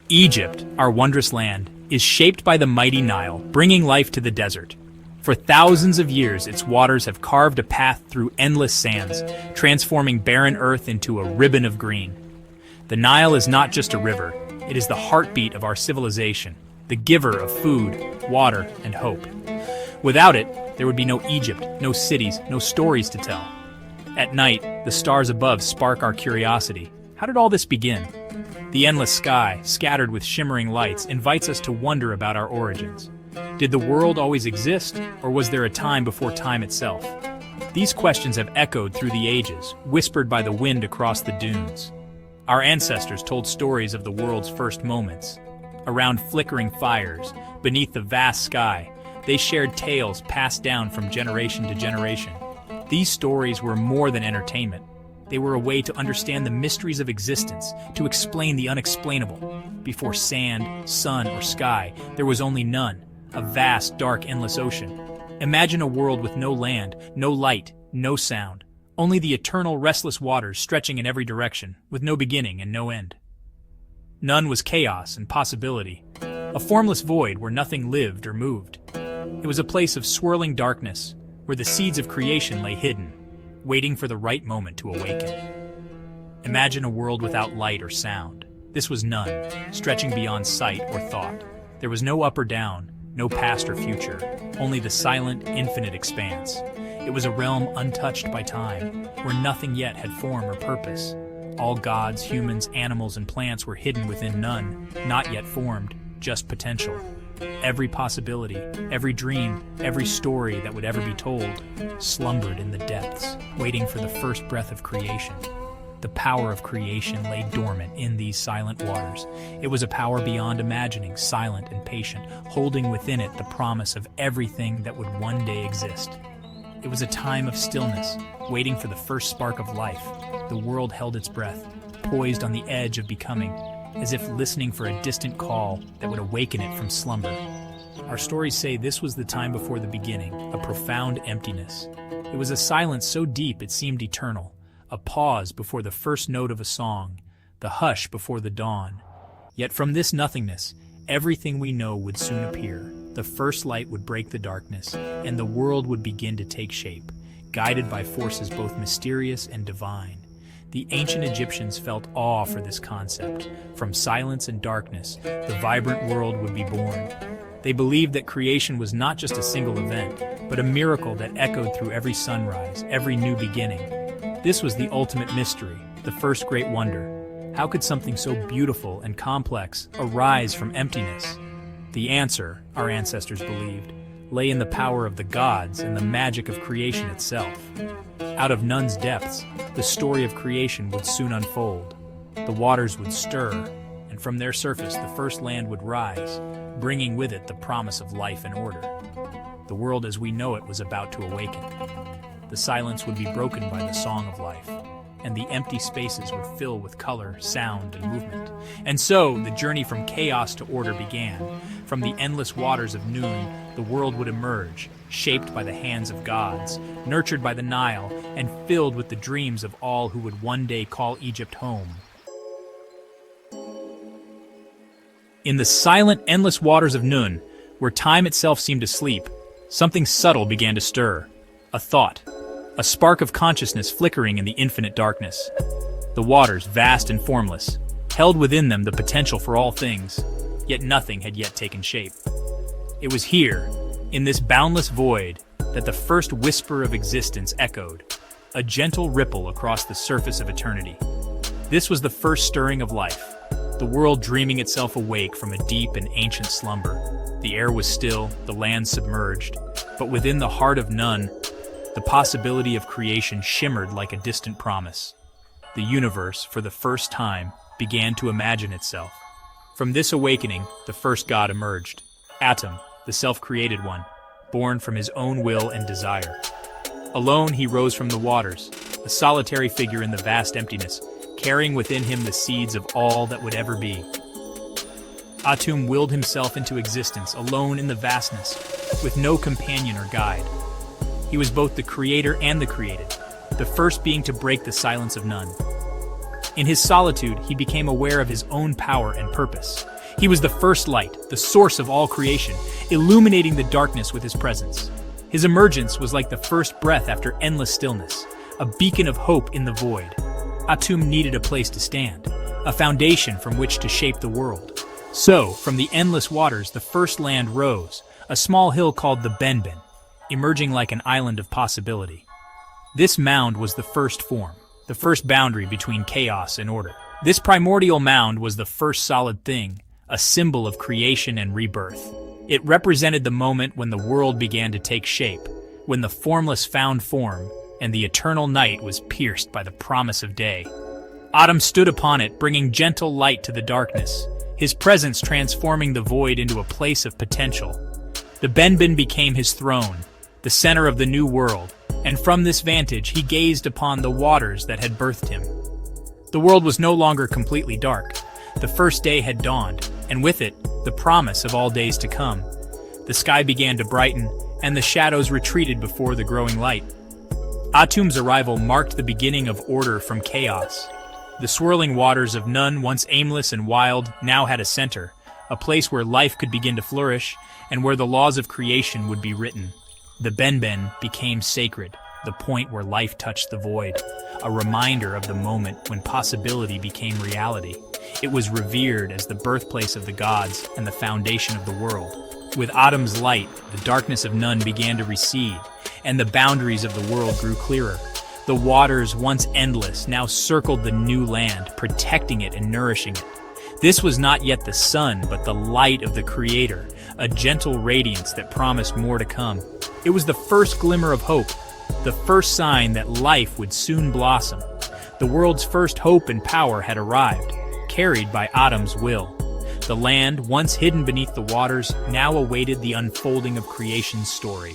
Egypt, our wondrous land, is shaped by the mighty Nile, bringing life to the desert. For thousands of years, its waters have carved a path through endless sands, transforming barren earth into a ribbon of green. The Nile is not just a river, it is the heartbeat of our civilization, the giver of food, water, and hope. Without it, there would be no Egypt, no cities, no stories to tell. At night, the stars above spark our curiosity. How did all this begin? The endless sky, scattered with shimmering lights, invites us to wonder about our origins. Did the world always exist, or was there a time before time itself? These questions have echoed through the ages, whispered by the wind across the dunes. Our ancestors told stories of the world's first moments. Around flickering fires, beneath the vast sky, they shared tales passed down from generation to generation. These stories were more than entertainment. They were a way to understand the mysteries of existence, to explain the unexplainable. Before sand, sun, or sky, there was only none, a vast, dark, endless ocean. Imagine a world with no land, no light, no sound, only the eternal, restless waters stretching in every direction, with no beginning and no end. None was chaos and possibility, a formless void where nothing lived or moved. It was a place of swirling darkness, where the seeds of creation lay hidden, waiting for the right moment to awaken. Imagine a world without light or sound. This was none, stretching beyond sight or thought. There was no up or down, no past or future, only the silent, infinite expanse. It was a realm untouched by time, where nothing yet had form or purpose. All gods, humans, animals, and plants were hidden within none, not yet formed, just potential. Every possibility, every dream, every story that would ever be told, slumbered in the depths, waiting for the first breath of creation. The power of creation lay dormant in these silent waters. It was a power beyond imagining, silent and patient, holding within it the promise of everything that would one day exist. It was a time of stillness, waiting for the first spark of life. The world held its breath, poised on the edge of becoming, as if listening for a distant call that would awaken it from slumber. Our stories say this was the time before the beginning, a profound emptiness. It was a silence so deep it seemed eternal, a pause before the first note of a song, the hush before the dawn. Yet from this nothingness, everything we know would soon appear. The first light would break the darkness, and the world would begin to take shape, guided by forces both mysterious and divine. The ancient Egyptians felt awe for this concept. From silence and darkness, the vibrant world would be born. They believed that creation was not just a single event, but a miracle that echoed through every sunrise, every new beginning. This was the ultimate mystery, the first great wonder. How could something so beautiful and complex arise from emptiness? The answer, our ancestors believed, lay in the power of the gods and the magic of creation itself. Out of none's depths, the story of creation would soon unfold. The waters would stir, and from their surface the first land would rise, bringing with it the promise of life and order. The world as we know it was about to awaken. The silence would be broken by the song of life, and the empty spaces would fill with color, sound, and movement. And so, the journey from chaos to order began. From the endless waters of noon, the world would emerge, shaped by the hands of gods, nurtured by the Nile, and filled with the dreams of all who would one day call Egypt home. In the silent, endless waters of Nun, where time itself seemed to sleep, something subtle began to stir. A thought. A spark of consciousness flickering in the infinite darkness. The waters, vast and formless, held within them the potential for all things, yet nothing had yet taken shape. It was here, in this boundless void, that the first whisper of existence echoed, a gentle ripple across the surface of eternity. This was the first stirring of life, the world dreaming itself awake from a deep and ancient slumber. The air was still, the land submerged, but within the heart of none, the possibility of creation shimmered like a distant promise. The universe, for the first time, began to imagine itself. From this awakening, the first god emerged, Atum, the self-created one, born from his own will and desire. Alone he rose from the waters, a solitary figure in the vast emptiness, carrying within him the seeds of all that would ever be. Atum willed himself into existence, alone in the vastness, with no companion or guide. He was both the creator and the created, the first being to break the silence of none. In his solitude, he became aware of his own power and purpose. He was the first light, the source of all creation, illuminating the darkness with his presence. His emergence was like the first breath after endless stillness, a beacon of hope in the void. Atum needed a place to stand, a foundation from which to shape the world. So, from the endless waters, the first land rose, a small hill called the Benben, emerging like an island of possibility. This mound was the first form, the first boundary between chaos and order. This primordial mound was the first solid thing, a symbol of creation and rebirth. It represented the moment when the world began to take shape, when the formless found form, and the eternal night was pierced by the promise of day. Atum stood upon it, bringing gentle light to the darkness, his presence transforming the void into a place of potential. The Benben became his throne, the center of the new world, and from this vantage he gazed upon the waters that had birthed him. The world was no longer completely dark. The first day had dawned, and with it, the promise of all days to come. The sky began to brighten, and the shadows retreated before the growing light. Atum's arrival marked the beginning of order from chaos. The swirling waters of Nun, once aimless and wild, now had a center, a place where life could begin to flourish, and where the laws of creation would be written. The Benben became sacred, the point where life touched the void, a reminder of the moment when possibility became reality. It was revered as the birthplace of the gods and the foundation of the world. With Atum's light, the darkness of Nun began to recede, and the boundaries of the world grew clearer. The waters, once endless, now circled the new land, protecting it and nourishing it. This was not yet the sun, but the light of the Creator, a gentle radiance that promised more to come. It was the first glimmer of hope, the first sign that life would soon blossom. The world's first hope and power had arrived, carried by Atum's will. The land, once hidden beneath the waters, now awaited the unfolding of creation's story.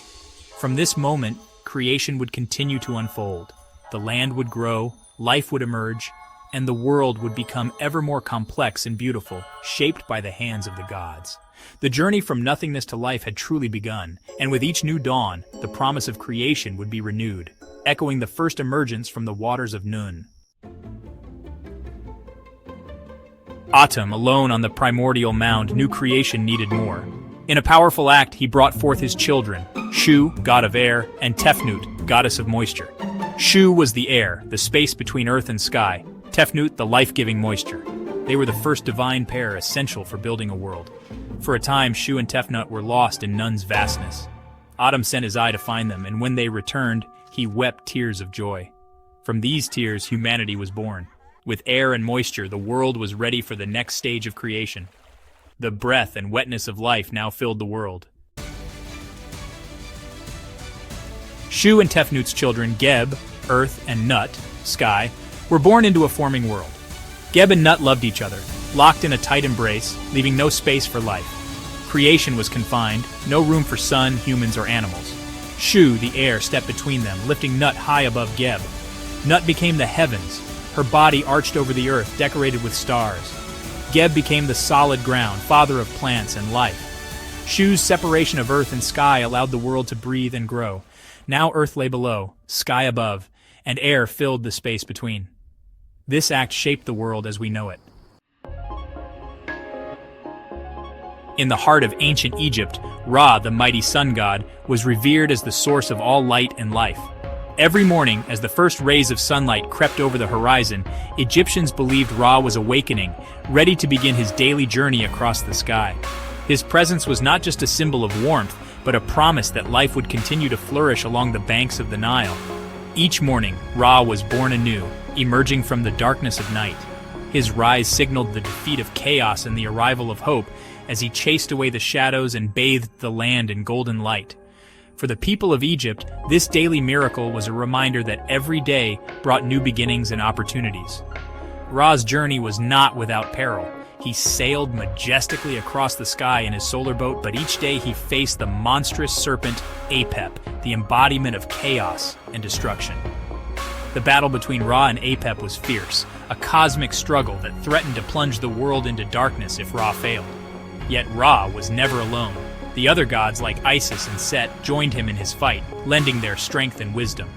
From this moment, creation would continue to unfold. The land would grow, life would emerge, and the world would become ever more complex and beautiful, shaped by the hands of the gods. The journey from nothingness to life had truly begun, and with each new dawn, the promise of creation would be renewed, echoing the first emergence from the waters of Nun. Atum, alone on the primordial mound, knew creation needed more. In a powerful act, he brought forth his children, Shu, god of air, and Tefnut, goddess of moisture. Shu was the air, the space between earth and sky, Tefnut the life-giving moisture. They were the first divine pair essential for building a world. For a time, Shu and Tefnut were lost in Nun's vastness. Atum sent his eye to find them, and when they returned, he wept tears of joy. From these tears, humanity was born. With air and moisture, the world was ready for the next stage of creation. The breath and wetness of life now filled the world. Shu and Tefnut's children, Geb, earth, and Nut, sky, were born into a forming world. Geb and Nut loved each other, locked in a tight embrace, leaving no space for life. Creation was confined, no room for sun, humans, or animals. Shu, the air, stepped between them, lifting Nut high above Geb. Nut became the heavens, her body arched over the earth, decorated with stars. Geb became the solid ground, father of plants and life. Shu's separation of earth and sky allowed the world to breathe and grow. Now earth lay below, sky above, and air filled the space between. This act shaped the world as we know it. In the heart of ancient Egypt, Ra, the mighty sun god, was revered as the source of all light and life. Every morning, as the first rays of sunlight crept over the horizon, Egyptians believed Ra was awakening, ready to begin his daily journey across the sky. His presence was not just a symbol of warmth, but a promise that life would continue to flourish along the banks of the Nile. Each morning, Ra was born anew, emerging from the darkness of night. His rise signaled the defeat of chaos and the arrival of hope, as he chased away the shadows and bathed the land in golden light. For the people of Egypt, this daily miracle was a reminder that every day brought new beginnings and opportunities. Ra's journey was not without peril. He sailed majestically across the sky in his solar boat, but each day he faced the monstrous serpent Apep, the embodiment of chaos and destruction. The battle between Ra and Apep was fierce, a cosmic struggle that threatened to plunge the world into darkness if Ra failed. Yet Ra was never alone. The other gods like Isis and Set joined him in his fight, lending their strength and wisdom.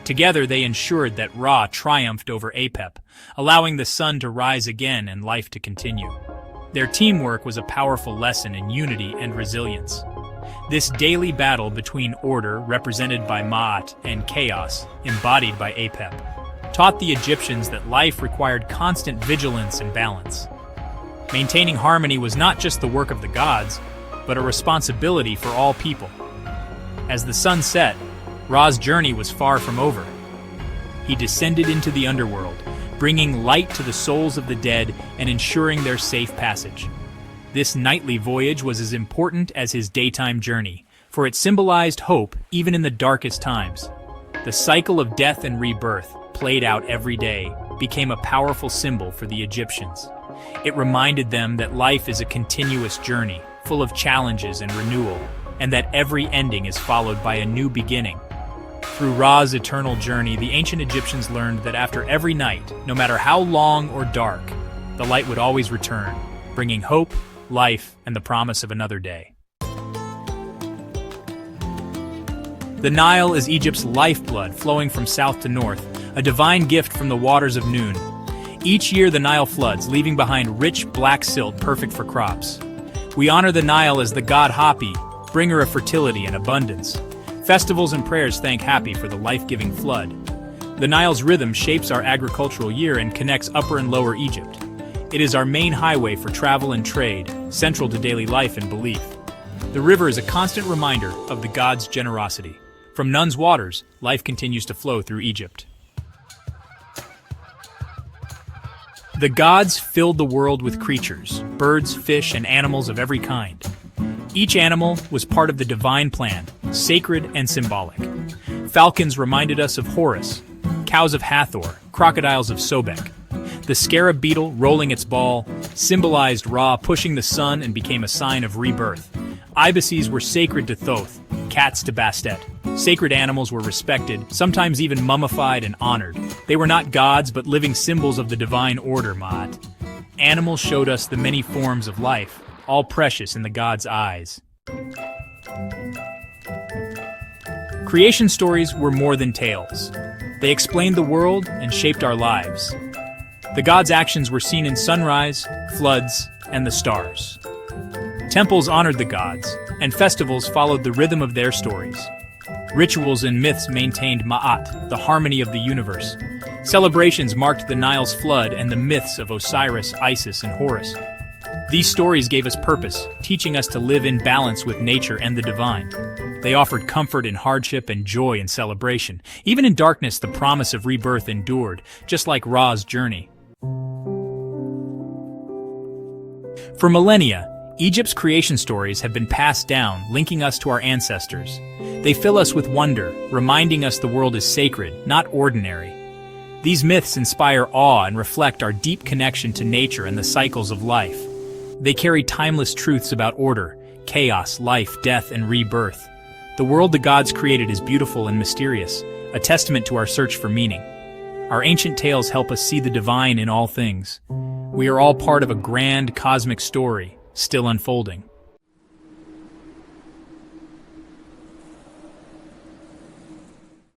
Together they ensured that Ra triumphed over Apep, allowing the sun to rise again and life to continue. Their teamwork was a powerful lesson in unity and resilience. This daily battle between order, represented by Ma'at, and chaos, embodied by Apep, taught the Egyptians that life required constant vigilance and balance. Maintaining harmony was not just the work of the gods, but a responsibility for all people. As the sun set, Ra's journey was far from over. He descended into the underworld, bringing light to the souls of the dead and ensuring their safe passage. This nightly voyage was as important as his daytime journey, for it symbolized hope even in the darkest times. The cycle of death and rebirth, played out every day, became a powerful symbol for the Egyptians. It reminded them that life is a continuous journey, full of challenges and renewal, and that every ending is followed by a new beginning. Through Ra's eternal journey, the ancient Egyptians learned that after every night, no matter how long or dark, the light would always return, bringing hope, life, and the promise of another day. The Nile is Egypt's lifeblood, flowing from south to north, a divine gift from the waters of Nun. Each year the Nile floods, leaving behind rich black silt perfect for crops. We honor the Nile as the god Hapi, bringer of fertility and abundance. Festivals and prayers thank Hapi for the life-giving flood. The Nile's rhythm shapes our agricultural year and connects Upper and Lower Egypt. It is our main highway for travel and trade, central to daily life and belief. The river is a constant reminder of the god's generosity. From Nun's waters, life continues to flow through Egypt. The gods filled the world with creatures, birds, fish, and animals of every kind. Each animal was part of the divine plan, sacred and symbolic. Falcons reminded us of Horus, cows of Hathor, crocodiles of Sobek. The scarab beetle, rolling its ball, symbolized Ra pushing the sun and became a sign of rebirth. Ibises were sacred to Thoth, cats to Bastet. Sacred animals were respected, sometimes even mummified and honored. They were not gods, but living symbols of the divine order, Ma'at. Animals showed us the many forms of life, all precious in the gods' eyes. Creation stories were more than tales. They explained the world and shaped our lives. The gods' actions were seen in sunrise, floods, and the stars. Temples honored the gods, and festivals followed the rhythm of their stories. Rituals and myths maintained Ma'at, the harmony of the universe. Celebrations marked the Nile's flood and the myths of Osiris, Isis, and Horus. These stories gave us purpose, teaching us to live in balance with nature and the divine. They offered comfort in hardship and joy in celebration. Even in darkness, the promise of rebirth endured, just like Ra's journey. For millennia, Egypt's creation stories have been passed down, linking us to our ancestors. They fill us with wonder, reminding us the world is sacred, not ordinary. These myths inspire awe and reflect our deep connection to nature and the cycles of life. They carry timeless truths about order, chaos, life, death, and rebirth. The world the gods created is beautiful and mysterious, a testament to our search for meaning. Our ancient tales help us see the divine in all things. We are all part of a grand cosmic story, still unfolding.